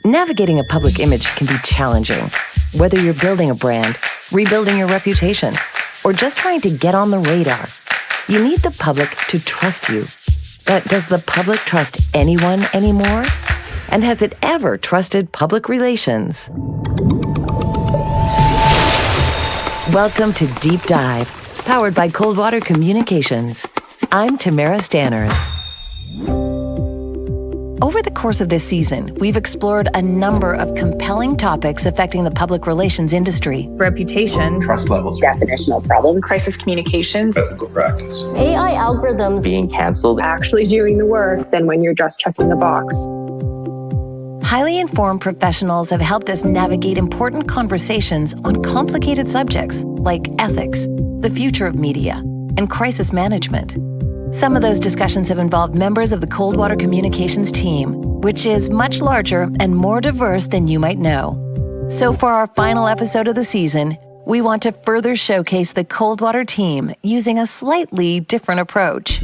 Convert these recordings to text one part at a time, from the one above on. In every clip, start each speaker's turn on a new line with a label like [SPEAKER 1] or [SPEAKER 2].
[SPEAKER 1] Navigating a public image can be challenging, whether you're building a brand, rebuilding your reputation, or just trying to get on the radar. You need the public to trust you. But does the public trust anyone anymore? And has it ever trusted public relations? Welcome to Deep Dive, powered by Coldwater Communications. I'm Tamara Stanners. Over the course of this season, we've explored a number of compelling topics affecting the public relations industry.
[SPEAKER 2] Reputation,
[SPEAKER 3] trust levels,
[SPEAKER 4] definitional problems,
[SPEAKER 2] crisis communications,
[SPEAKER 3] ethical practice,
[SPEAKER 5] AI algorithms,
[SPEAKER 4] being canceled,
[SPEAKER 6] actually doing the work than when you're just checking the box.
[SPEAKER 1] Highly informed professionals have helped us navigate important conversations on complicated subjects like ethics, the future of media, and crisis management. Some of those discussions have involved members of the Coldwater Communications team, which is much larger and more diverse than you might know. So for our final episode of the season, we want to further showcase the Coldwater team using a slightly different approach.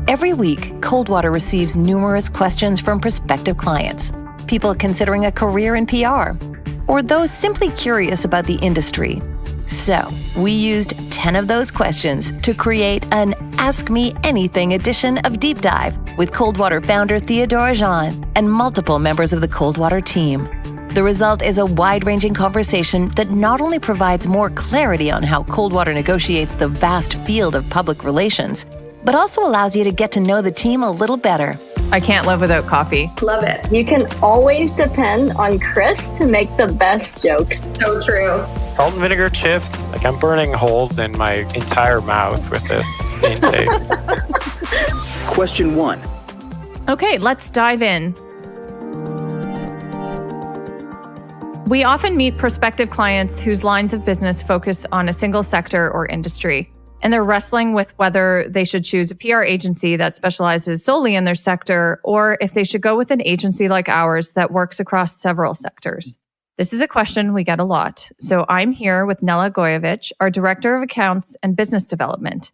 [SPEAKER 1] Every week, Coldwater receives numerous questions from prospective clients, people considering a career in PR, or those simply curious about the industry. So, we used 10 of those questions to create an Ask Me Anything edition of Deep Dive with Coldwater founder Theodora Jean and multiple members of the Coldwater team. The result is a wide-ranging conversation that not only provides more clarity on how Coldwater negotiates the vast field of public relations, but also allows you to get to know the team a little better.
[SPEAKER 2] I can't live without coffee.
[SPEAKER 5] Love it.
[SPEAKER 7] You can always depend on Chris to make the best jokes.
[SPEAKER 5] So true.
[SPEAKER 8] Salt and vinegar chips. Like, I'm burning holes in my entire mouth with this intake.
[SPEAKER 9] Question 1.
[SPEAKER 2] Okay, let's dive in. We often meet prospective clients whose lines of business focus on a single sector or industry, and they're wrestling with whether they should choose a PR agency that specializes solely in their sector, or if they should go with an agency like ours that works across several sectors. This is a question we get a lot. So I'm here with Nella Goyevich, our Director of Accounts and Business Development.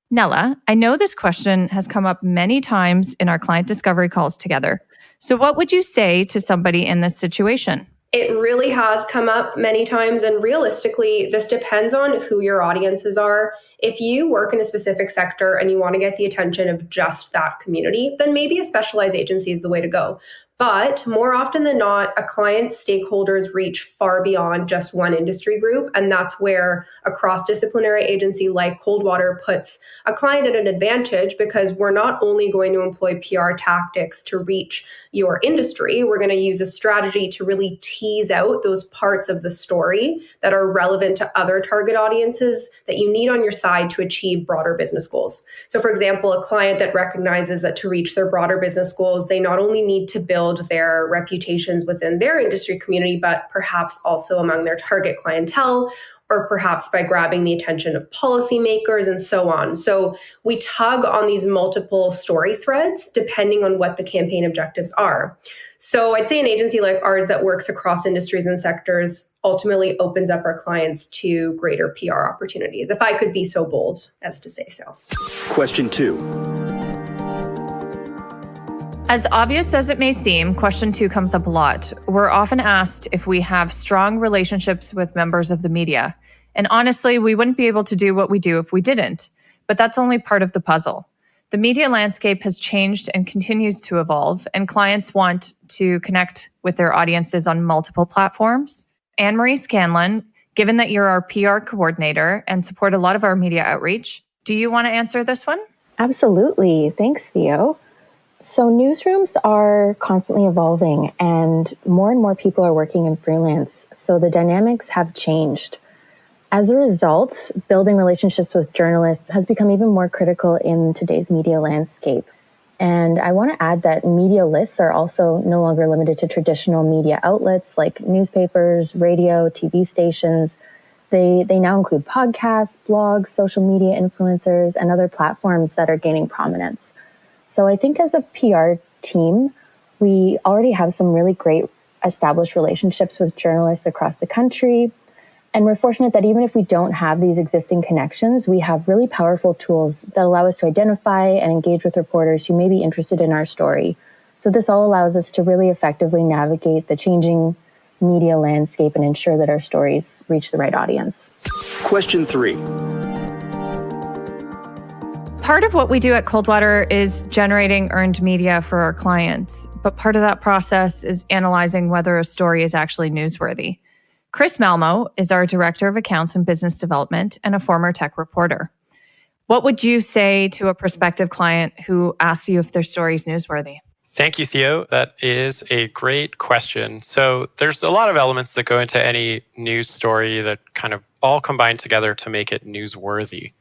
[SPEAKER 2] Nella, I know this question has come up many times in our client discovery calls together. So what would you say to somebody in this situation?
[SPEAKER 10] It really has come up many times, and realistically, this depends on who your audiences are. If you work in a specific sector and you want to get the attention of just that community, then maybe a specialized agency is the way to go. But more often than not, a client's stakeholders reach far beyond just one industry group, and that's where a cross-disciplinary agency like Coldwater puts a client at an advantage, because we're not only going to employ PR tactics to reach your industry, we're going to use a strategy to really tease out those parts of the story that are relevant to other target audiences that you need on your side to achieve broader business goals. So for example, a client that recognizes that to reach their broader business goals, they not only need to build their reputations within their industry community, but perhaps also among their target clientele, or perhaps by grabbing the attention of policymakers and so on. So we tug on these multiple story threads depending on what the campaign objectives are. So I'd say an agency like ours that works across industries and sectors ultimately opens up our clients to greater PR opportunities, if I could be so bold as to say so.
[SPEAKER 9] Question 2.
[SPEAKER 2] As obvious as it may seem, question 2 comes up a lot. We're often asked if we have strong relationships with members of the media. And honestly, we wouldn't be able to do what we do if we didn't. But that's only part of the puzzle. The media landscape has changed and continues to evolve, and clients want to connect with their audiences on multiple platforms. Anne-Marie Scanlon, given that you're our PR coordinator and support a lot of our media outreach, do you want to answer this one?
[SPEAKER 11] Absolutely. Thanks, Theo. So newsrooms are constantly evolving, and more people are working in freelance. So the dynamics have changed. As a result, building relationships with journalists has become even more critical in today's media landscape. And I want to add that media lists are also no longer limited to traditional media outlets like newspapers, radio, TV stations. They now include podcasts, blogs, social media influencers, and other platforms that are gaining prominence. So I think as a PR team, we already have some really great established relationships with journalists across the country. And we're fortunate that even if we don't have these existing connections, we have really powerful tools that allow us to identify and engage with reporters who may be interested in our story. So this all allows us to really effectively navigate the changing media landscape and ensure that our stories reach the right audience.
[SPEAKER 9] Question 3.
[SPEAKER 2] Part of what we do at Coldwater is generating earned media for our clients, but part of that process is analyzing whether a story is actually newsworthy. Chris Malmo is our Director of Accounts and Business Development and a former tech reporter. What would you say to a prospective client who asks you if their story is newsworthy?
[SPEAKER 8] Thank you, Theo. That is a great question. So there's a lot of elements that go into any news story that kind of all combine together to make it newsworthy.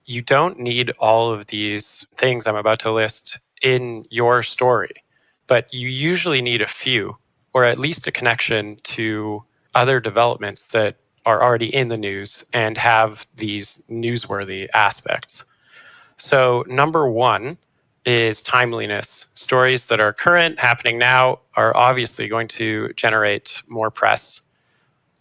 [SPEAKER 8] You don't need all of these things I'm about to list in your story, but you usually need a few, or at least a connection to other developments that are already in the news and have these newsworthy aspects. So number one is timeliness. Stories that are current, happening now, are obviously going to generate more press.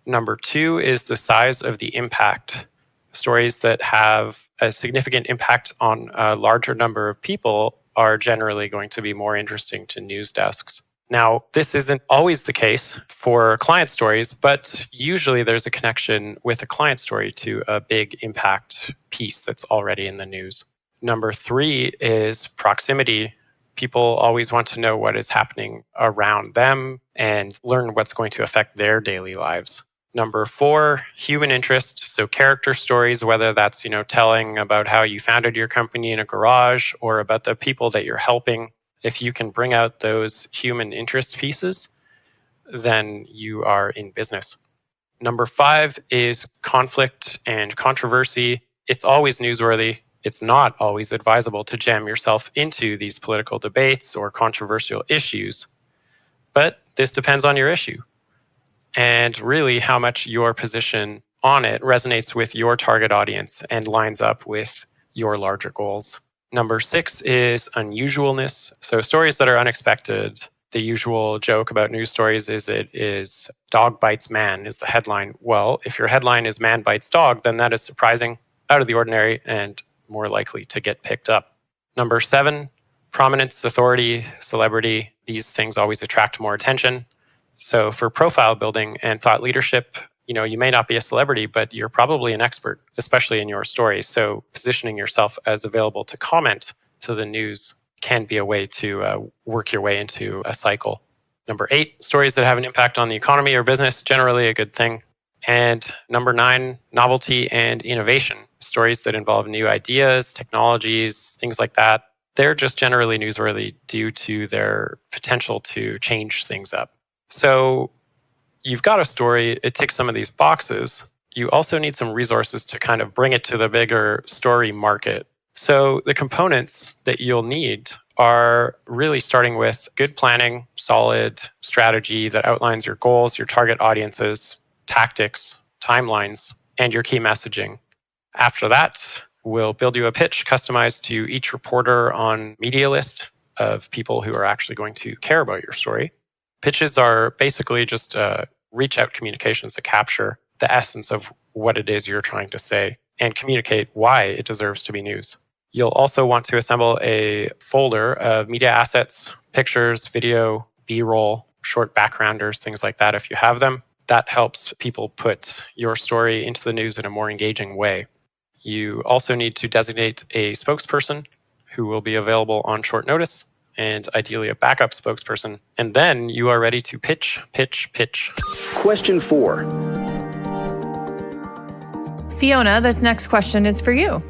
[SPEAKER 8] Number two is the size of the impact. Stories that have a significant impact on a larger number of people are generally going to be more interesting to news desks. Now, this isn't always the case for client stories, but usually there's a connection with a client story to a big impact piece that's already in the news. Number three is proximity. People always want to know what is happening around them and learn what's going to affect their daily lives. Number four, human interest. So character stories, whether that's, telling about how you founded your company in a garage or about the people that you're helping. If you can bring out those human interest pieces, then you are in business. Number five is conflict and controversy. It's always newsworthy. It's not always advisable to jam yourself into these political debates or controversial issues, but this depends on your issue and really how much your position on it resonates with your target audience and lines up with your larger goals. Number six is unusualness. So stories that are unexpected. The usual joke about news stories is dog bites man is the headline. Well, if your headline is man bites dog, then that is surprising, out of the ordinary, and more likely to get picked up. Number seven, prominence, authority, celebrity. These things always attract more attention. So for profile building and thought leadership, you may not be a celebrity, but you're probably an expert, especially in your story. So positioning yourself as available to comment to the news can be a way to work your way into a cycle. Number eight, stories that have an impact on the economy or business, generally a good thing. And number nine, novelty and innovation. Stories that involve new ideas, technologies, things like that. They're just generally newsworthy due to their potential to change things up. So you've got a story, it ticks some of these boxes. You also need some resources to kind of bring it to the bigger story market. So the components that you'll need are really starting with good planning, solid strategy that outlines your goals, your target audiences, tactics, timelines, and your key messaging. After that, we'll build you a pitch customized to each reporter on media list of people who are actually going to care about your story. Pitches are basically just reach out communications to capture the essence of what it is you're trying to say and communicate why it deserves to be news. You'll also want to assemble a folder of media assets, pictures, video, B-roll, short backgrounders, things like that if you have them. That helps people put your story into the news in a more engaging way. You also need to designate a spokesperson who will be available on short notice, and ideally a backup spokesperson. And then you are ready to pitch.
[SPEAKER 9] Question 4.
[SPEAKER 2] Fiona, this next question is for you.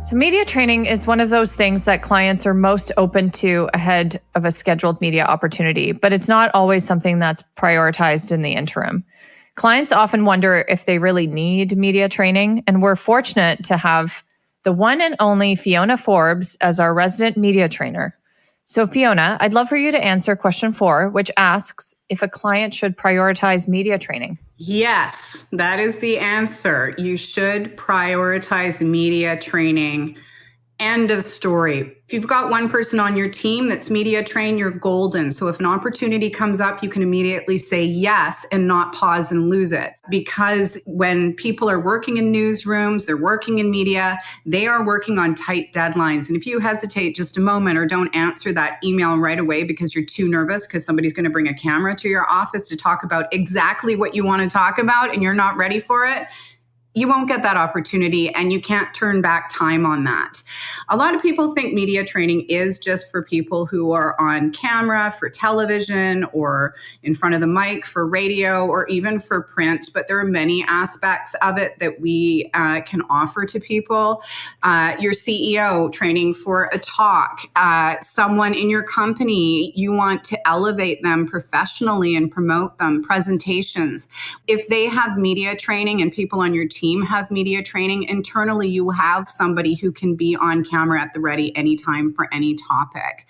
[SPEAKER 2] So media training is one of those things that clients are most open to ahead of a scheduled media opportunity, but it's not always something that's prioritized in the interim. Clients often wonder if they really need media training, and we're fortunate to have the one and only Fiona Forbes as our resident media trainer. So Fiona, I'd love for you to answer question 4, which asks if a client should prioritize media training.
[SPEAKER 3] Yes, that is the answer. You should prioritize media training. End of story. If you've got one person on your team that's media trained, you're golden. So if an opportunity comes up, you can immediately say yes and not pause and lose it. Because when people are working in newsrooms, they're working in media, they are working on tight deadlines. And if you hesitate just a moment or don't answer that email right away because you're too nervous because somebody's going to bring a camera to your office to talk about exactly what you want to talk about and you're not ready for it, you won't get that opportunity and you can't turn back time on that. A lot of people think media training is just for people who are on camera, for television, or in front of the mic for radio, or even for print. But there are many aspects of it that we can offer to people. Your CEO training for a talk, someone in your company, you want to elevate them professionally and promote them, presentations. If they have media training and people on your team have media training, internally you have somebody who can be on camera at the ready anytime for any topic.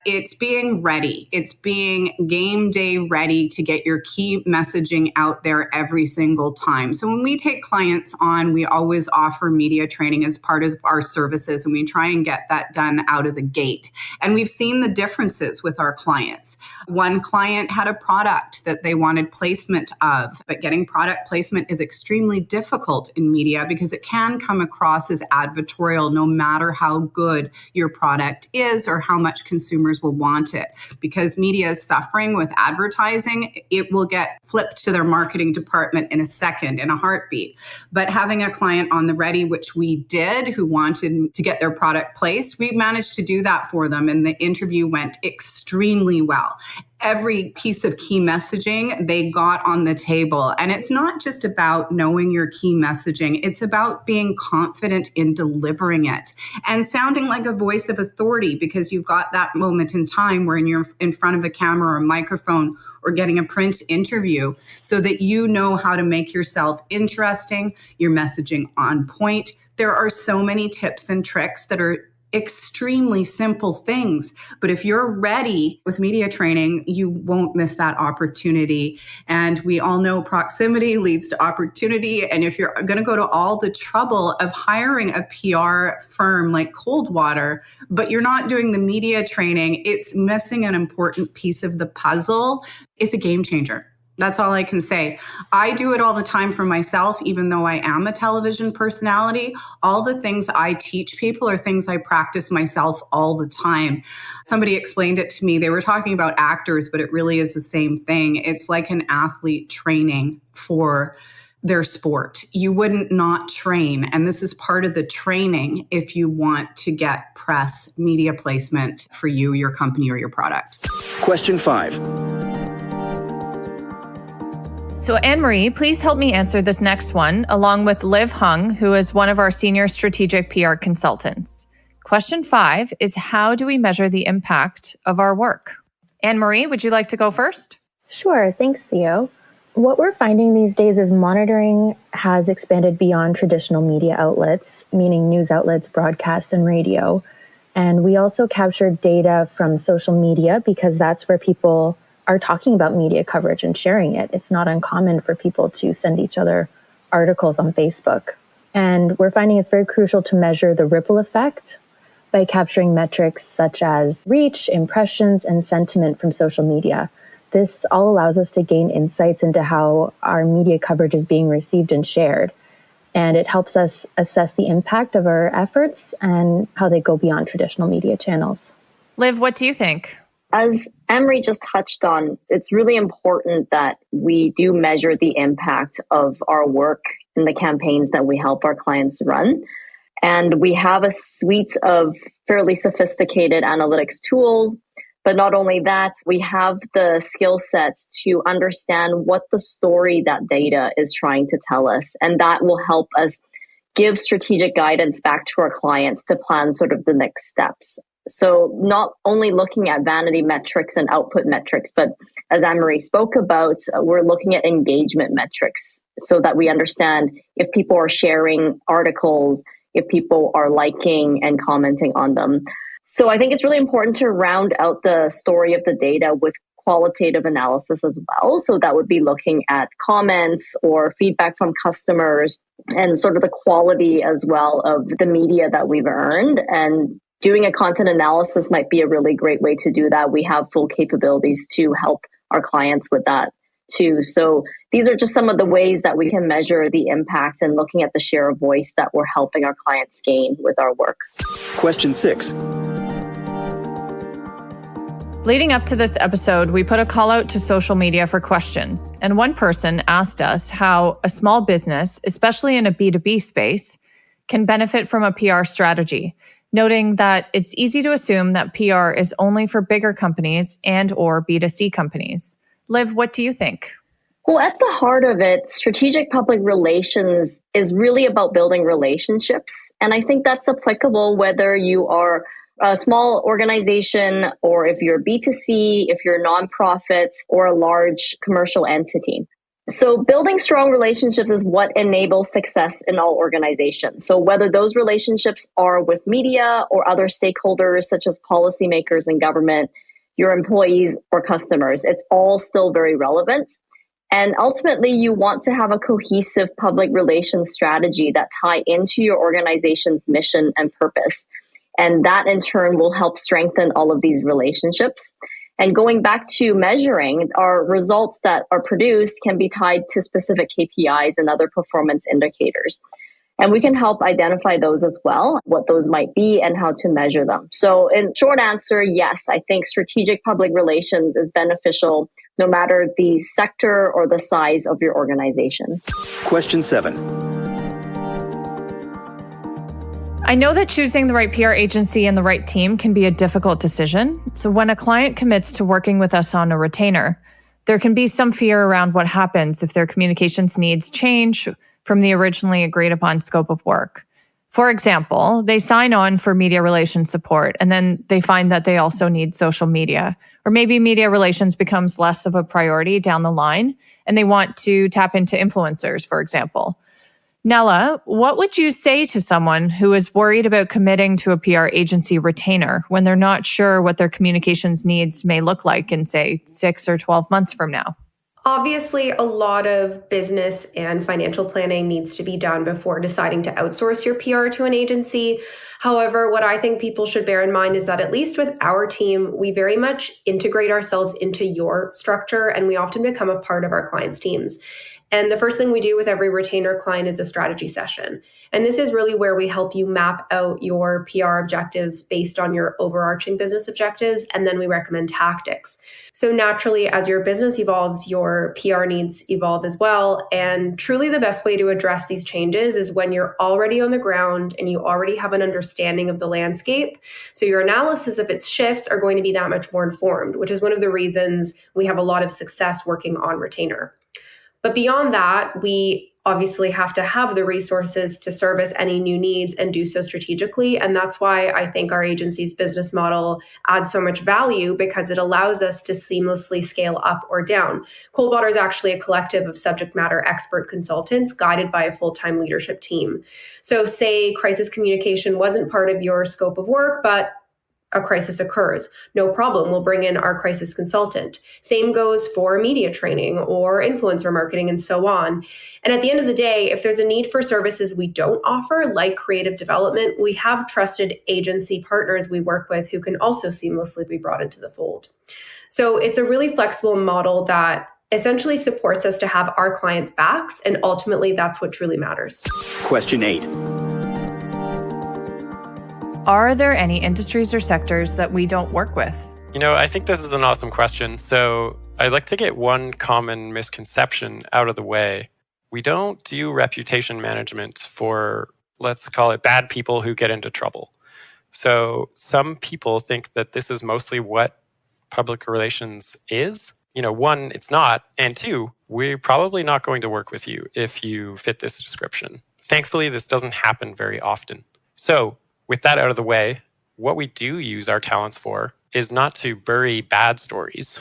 [SPEAKER 3] It's being ready. It's being game day ready to get your key messaging out there every single time. So when we take clients on, we always offer media training as part of our services, and we try and get that done out of the gate. And we've seen the differences with our clients. One client had a product that they wanted placement of, but getting product placement is extremely difficult in media because it can come across as advertorial no matter how good your product is or how much consumers will want it. Because media is suffering with advertising, it will get flipped to their marketing department in a second, in a heartbeat. But having a client on the ready, which we did, who wanted to get their product placed, we managed to do that for them, and the interview went extremely well. Every piece of key messaging they got on the table. And it's not just about knowing your key messaging. It's about being confident in delivering it and sounding like a voice of authority, because you've got that moment in time where you're in front of a camera or a microphone or getting a print interview, so that you know how to make yourself interesting, your messaging on point. There are so many tips and tricks that are extremely simple things. But if you're ready with media training, you won't miss that opportunity. And we all know proximity leads to opportunity. And if you're going to go to all the trouble of hiring a PR firm like Coldwater, but you're not doing the media training, it's missing an important piece of the puzzle. It's a game changer. That's all I can say. I do it all the time for myself, even though I am a television personality. All the things I teach people are things I practice myself all the time. Somebody explained it to me. They were talking about actors, but it really is the same thing. It's like an athlete training for their sport. You wouldn't not train. And this is part of the training if you want to get press, media placement for you, your company, or your product.
[SPEAKER 9] Question 5.
[SPEAKER 2] So Anne-Marie, please help me answer this next one, along with Liv Hung, who is one of our senior strategic PR consultants. Question 5 is, how do we measure the impact of our work? Anne-Marie, would you like to go first?
[SPEAKER 11] Sure. Thanks, Theo. What we're finding these days is monitoring has expanded beyond traditional media outlets, meaning news outlets, broadcast, and radio. And we also captured data from social media because that's where people are talking about media coverage and sharing it. It's not uncommon for people to send each other articles on Facebook. And we're finding it's very crucial to measure the ripple effect by capturing metrics such as reach, impressions, and sentiment from social media. This all allows us to gain insights into how our media coverage is being received and shared. And it helps us assess the impact of our efforts and how they go beyond traditional media channels.
[SPEAKER 2] Liv, what do you think?
[SPEAKER 7] As Emery just touched on, it's really important that we do measure the impact of our work in the campaigns that we help our clients run. And we have a suite of fairly sophisticated analytics tools. But not only that, we have the skill sets to understand what the story that data is trying to tell us. And that will help us give strategic guidance back to our clients to plan sort of the next steps. So not only looking at vanity metrics and output metrics, but as Anne-Marie spoke about, we're looking at engagement metrics so that we understand if people are sharing articles, if people are liking and commenting on them. So I think it's really important to round out the story of the data with qualitative analysis as well. So that would be looking at comments or feedback from customers and sort of the quality as well of the media that we've earned. And doing a content analysis might be a really great way to do that. We have full capabilities to help our clients with that too. So these are just some of the ways that we can measure the impact and looking at the share of voice that we're helping our clients gain with our work.
[SPEAKER 9] Question 6.
[SPEAKER 2] Leading up to this episode, we put a call out to social media for questions. And one person asked us how a small business, especially in a B2B space, can benefit from a PR strategy, noting that it's easy to assume that PR is only for bigger companies and or B2C companies. Liv, what do you think?
[SPEAKER 7] Well, at the heart of it, strategic public relations is really about building relationships. And I think that's applicable whether you are a small organization or if you're B2C, if you're a nonprofit or a large commercial entity. So building strong relationships is what enables success in all organizations. So whether those relationships are with media or other stakeholders such as policymakers and government, your employees or customers, it's all still very relevant. And ultimately, you want to have a cohesive public relations strategy that tie into your organization's mission and purpose. And that in turn will help strengthen all of these relationships. And going back to measuring, our results that are produced can be tied to specific KPIs and other performance indicators. And we can help identify those as well, what those might be and how to measure them. So in short answer, yes, I think strategic public relations is beneficial no matter the sector or the size of your organization.
[SPEAKER 9] Question 7.
[SPEAKER 2] I know that choosing the right PR agency and the right team can be a difficult decision. So when a client commits to working with us on a retainer, there can be some fear around what happens if their communications needs change from the originally agreed upon scope of work. For example, they sign on for media relations support and then they find that they also need social media, or maybe media relations becomes less of a priority down the line and they want to tap into influencers, for example. Nella, what would you say to someone who is worried about committing to a PR agency retainer when they're not sure what their communications needs may look like in, say, 6 or 12 months from now?
[SPEAKER 10] Obviously, a lot of business and financial planning needs to be done before deciding to outsource your PR to an agency. However, what I think people should bear in mind is that at least with our team, we very much integrate ourselves into your structure and we often become a part of our clients' teams. And the first thing we do with every retainer client is a strategy session. And this is really where we help you map out your PR objectives based on your overarching business objectives, and then we recommend tactics. So naturally, as your business evolves, your PR needs evolve as well. And truly the best way to address these changes is when you're already on the ground and you already have an understanding of the landscape. So your analysis of its shifts are going to be that much more informed, which is one of the reasons we have a lot of success working on retainer. But beyond that, we obviously have to have the resources to service any new needs and do so strategically. And that's why I think our agency's business model adds so much value because it allows us to seamlessly scale up or down. Coldwater is actually a collective of subject matter expert consultants guided by a full-time leadership team. So say crisis communication wasn't part of your scope of work, but a crisis occurs. No problem. We'll bring in our crisis consultant. Same goes for media training or influencer marketing and so on. And at the end of the day, if there's a need for services we don't offer, like creative development, we have trusted agency partners we work with who can also seamlessly be brought into the fold. So it's a really flexible model that essentially supports us to have our clients' backs. And ultimately, that's what truly matters.
[SPEAKER 9] Question 8.
[SPEAKER 2] Are there any industries or sectors that we don't work with?
[SPEAKER 8] I think this is an awesome question. So I'd like to get one common misconception out of the way. We don't do reputation management for, let's call it, bad people who get into trouble. So some people think that this is mostly what public relations is. One, it's not. And two, we're probably not going to work with you if you fit this description. Thankfully, this doesn't happen very often. So with that out of the way, what we do use our talents for is not to bury bad stories,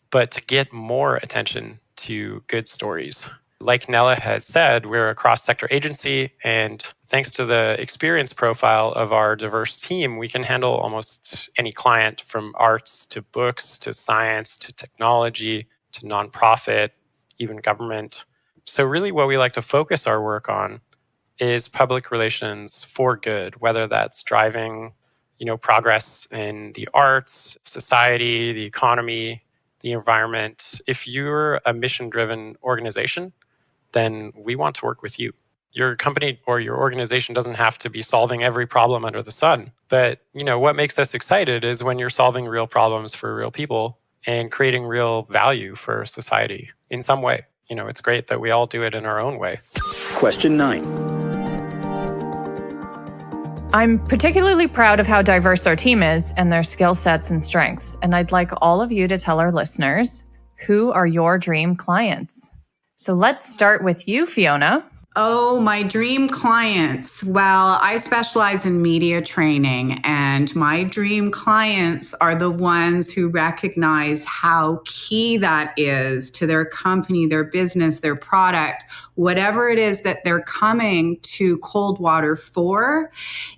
[SPEAKER 8] but to get more attention to good stories. like Nella has said, we're a cross-sector agency, and thanks to the experience profile of our diverse team, we can handle almost any client, from arts to books to science to technology to nonprofit, even government. So really what we like to focus our work on is public relations for good, whether that's driving, progress in the arts, society, the economy, the environment. If you're a mission-driven organization, then we want to work with you. Your company or your organization doesn't have to be solving every problem under the sun. But, what makes us excited is when you're solving real problems for real people and creating real value for society in some way. It's great that we all do it in our own way.
[SPEAKER 9] Question 9.
[SPEAKER 2] I'm particularly proud of how diverse our team is and their skill sets and strengths. And I'd like all of you to tell our listeners, who are your dream clients? So let's start with you, Fiona.
[SPEAKER 3] Oh, my dream clients. Well, I specialize in media training, and my dream clients are the ones who recognize how key that is to their company, their business, their product, whatever it is that they're coming to Coldwater for.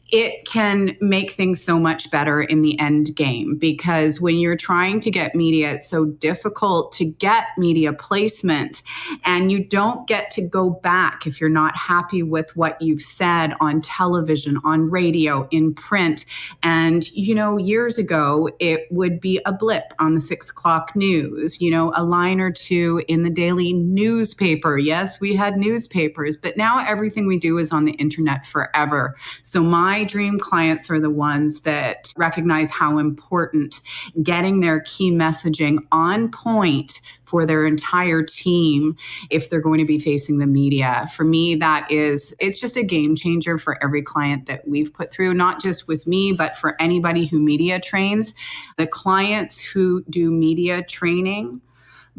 [SPEAKER 3] It can make things so much better in the end game, because when you're trying to get media, it's so difficult to get media placement, and you don't get to go back if you're not happy with what you've said on television, on radio, in print. And, years ago, it would be a blip on the 6 o'clock news, a line or two in the daily newspaper. Yes, we had newspapers, but now everything we do is on the internet forever. So my dream clients are the ones that recognize how important getting their key messaging on point for their entire team if they're going to be facing the media. For me, it's just a game changer for every client that we've put through, not just with me, but for anybody who media trains. The clients who do media training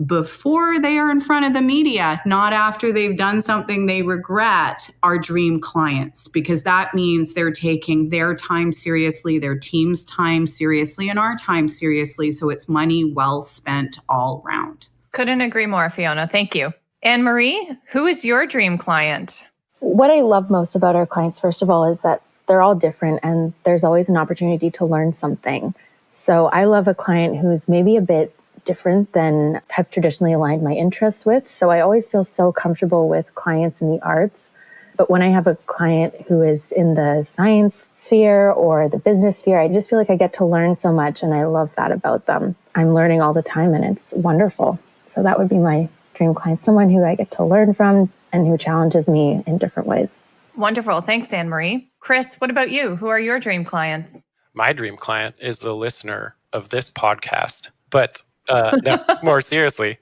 [SPEAKER 3] before they are in front of the media, not after they've done something they regret, are dream clients, because that means they're taking their time seriously, their team's time seriously, and our time seriously. So it's money well spent all around.
[SPEAKER 2] Couldn't agree more, Fiona. Thank you. Anne-Marie, who is your dream client?
[SPEAKER 11] What I love most about our clients, first of all, is that they're all different and there's always an opportunity to learn something. So I love a client who's maybe a bit different than I've traditionally aligned my interests with. So I always feel so comfortable with clients in the arts. But when I have a client who is in the science sphere or the business sphere, I just feel like I get to learn so much, and I love that about them. I'm learning all the time, and it's wonderful. So that would be my dream client, someone who I get to learn from and who challenges me in different ways.
[SPEAKER 2] Wonderful. Thanks, Anne-Marie. Chris, what about you? Who are your dream clients?
[SPEAKER 8] My dream client is the listener of this podcast. But no, more seriously,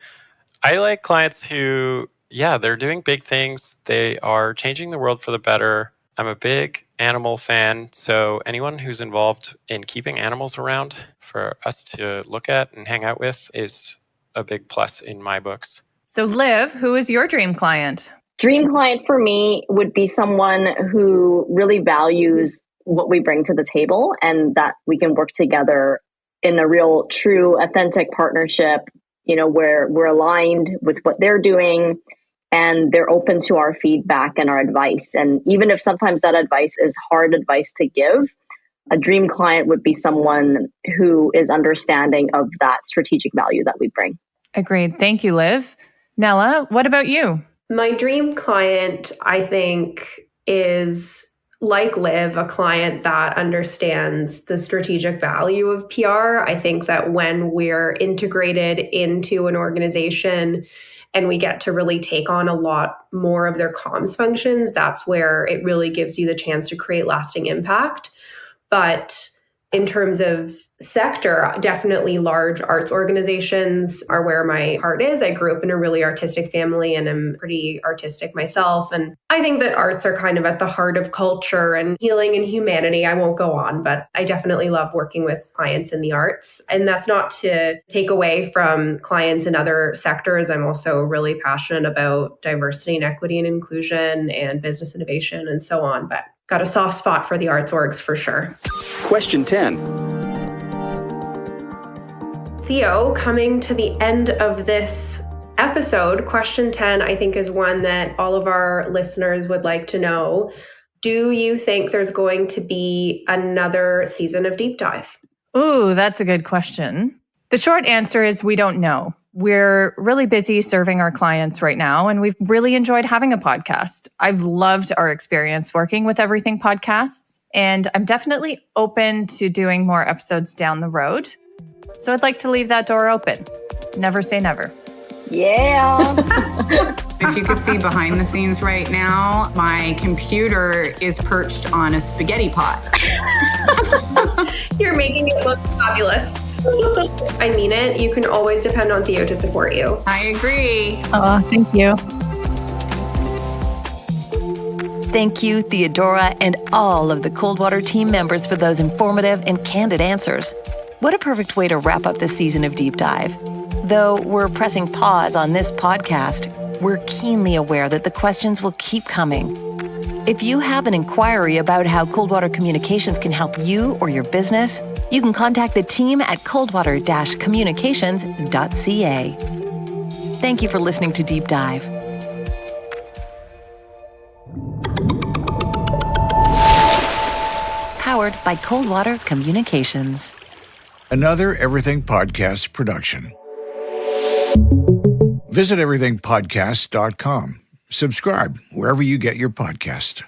[SPEAKER 8] I like clients who, they're doing big things. They are changing the world for the better. I'm a big animal fan, so anyone who's involved in keeping animals around for us to look at and hang out with is a big plus in my books.
[SPEAKER 2] So Liv, who is your dream client?
[SPEAKER 7] Dream client for me would be someone who really values what we bring to the table and that we can work together in a real, true, authentic partnership, where we're aligned with what they're doing and they're open to our feedback and our advice. And even if sometimes that advice is hard advice to give, a dream client would be someone who is understanding of that strategic value that we bring.
[SPEAKER 2] Agreed. Thank you, Liv. Nella, what about you?
[SPEAKER 10] My dream client, I think, is like Liv, a client that understands the strategic value of PR. I think that when we're integrated into an organization and we get to really take on a lot more of their comms functions, that's where it really gives you the chance to create lasting impact. But in terms of sector, definitely large arts organizations are where my heart is. I grew up in a really artistic family and I'm pretty artistic myself. And I think that arts are kind of at the heart of culture and healing and humanity. I won't go on, but I definitely love working with clients in the arts. And that's not to take away from clients in other sectors. I'm also really passionate about diversity and equity and inclusion and business innovation and so on. But got a soft spot for the arts orgs for sure.
[SPEAKER 9] Question 10.
[SPEAKER 10] Theo, coming to the end of this episode, question 10, I think is one that all of our listeners would like to know. Do you think there's going to be another season of Deep Dive?
[SPEAKER 2] Ooh, that's a good question. The short answer is we don't know. We're really busy serving our clients right now, and we've really enjoyed having a podcast. I've loved our experience working with Everything Podcasts, and I'm definitely open to doing more episodes down the road. So I'd like to leave that door open. Never say never.
[SPEAKER 7] Yeah.
[SPEAKER 3] If you could see behind the scenes right now, my computer is perched on a spaghetti pot.
[SPEAKER 10] You're making it look fabulous. I mean it. You can always depend on Theo to support you.
[SPEAKER 3] I agree.
[SPEAKER 2] Oh, thank you.
[SPEAKER 1] Thank you, Theodora, and all of the Coldwater team members for those informative and candid answers. What a perfect way to wrap up this season of Deep Dive. Though we're pressing pause on this podcast, we're keenly aware that the questions will keep coming. If you have an inquiry about how Coldwater Communications can help you or your business, you can contact the team at coldwater-communications.ca. Thank you for listening to Deep Dive. Powered by Coldwater Communications.
[SPEAKER 4] Another Everything Podcast production. Visit everythingpodcast.com. Subscribe wherever you get your podcast.